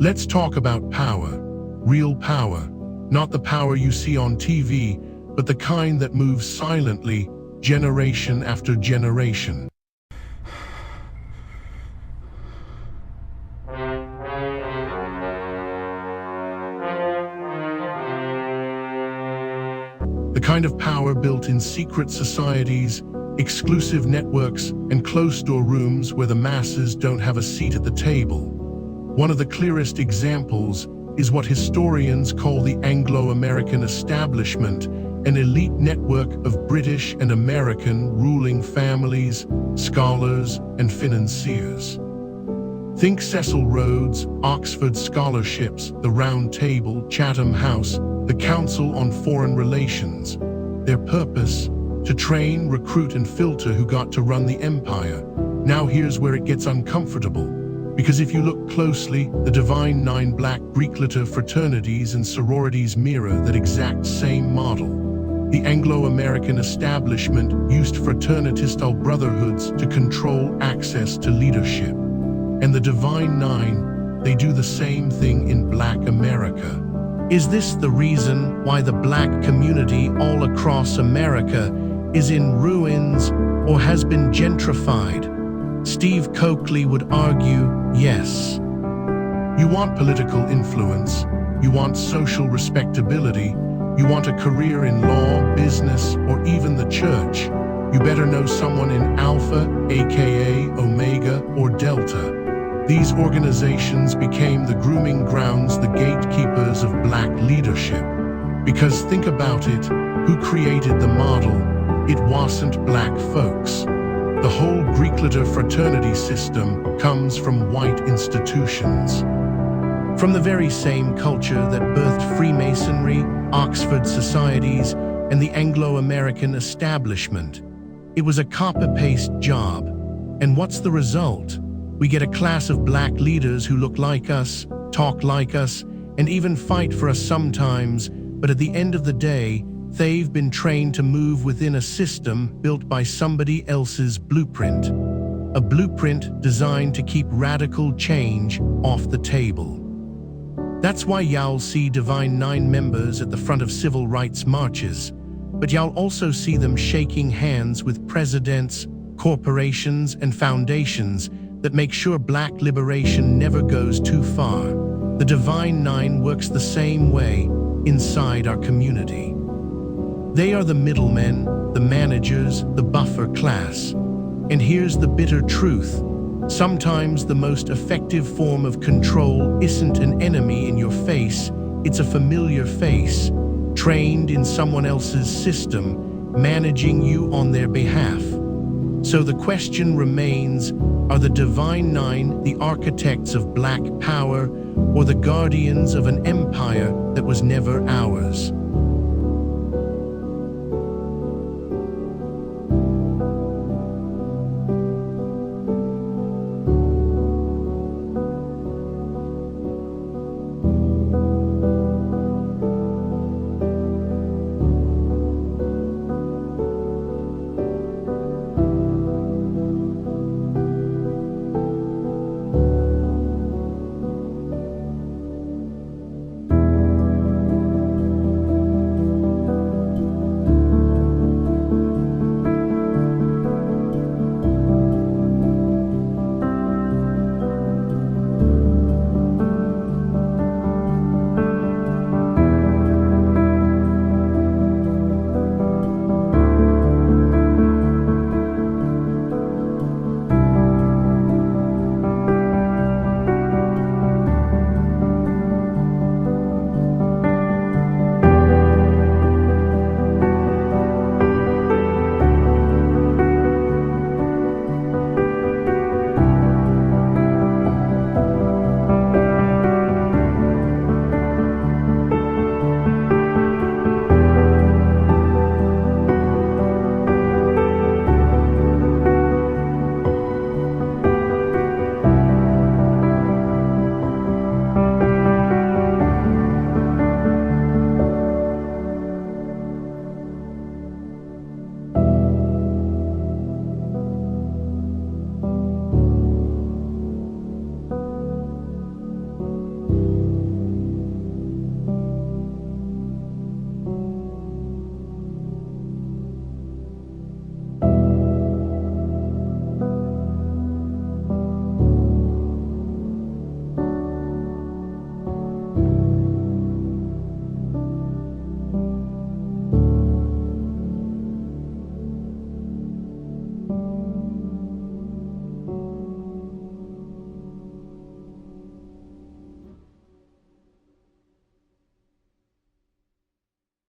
Let's talk about power. Real power. Not the power you see on TV, but the kind that moves silently, generation after generation. The kind of power built in secret societies, exclusive networks, and closed-door rooms where the masses don't have a seat at the table. One of the clearest examples is what historians call the Anglo-American establishment, an elite network of British and American ruling families, scholars, and financiers. Think Cecil Rhodes, Oxford scholarships, the Round Table, Chatham House, the Council on Foreign Relations. Their purpose? To train, recruit, and filter who got to run the empire. Now here's where it gets uncomfortable. Because if you look closely, the Divine Nine Black Greek letter fraternities and sororities mirror that exact same model. The Anglo-American establishment used fraternity-style brotherhoods to control access to leadership. And the Divine Nine, they do the same thing in Black America. Is this the reason why the Black community all across America is in ruins or has been gentrified? Steve Coakley would argue, yes. You want political influence, you want social respectability, you want a career in law, business, or even the church. You better know someone in Alpha, aka Omega, or Delta. These organizations became the grooming grounds, the gatekeepers of Black leadership. Because think about it, who created the model? It wasn't Black folks. The whole Greek letter fraternity system comes from white institutions. From the very same culture that birthed Freemasonry, Oxford societies, and the Anglo-American establishment. It was a copy-paste job. And what's the result? We get a class of Black leaders who look like us, talk like us, and even fight for us sometimes, but at the end of the day, they've been trained to move within a system built by somebody else's blueprint. A blueprint designed to keep radical change off the table. That's why y'all see Divine Nine members at the front of civil rights marches, but y'all also see them shaking hands with presidents, corporations, and foundations that make sure Black liberation never goes too far. The Divine Nine works the same way inside our community. They are the middlemen, the managers, the buffer class. And here's the bitter truth. Sometimes the most effective form of control isn't an enemy in your face, it's a familiar face, trained in someone else's system, managing you on their behalf. So the question remains, are the Divine Nine the architects of Black power or the guardians of an empire that was never ours?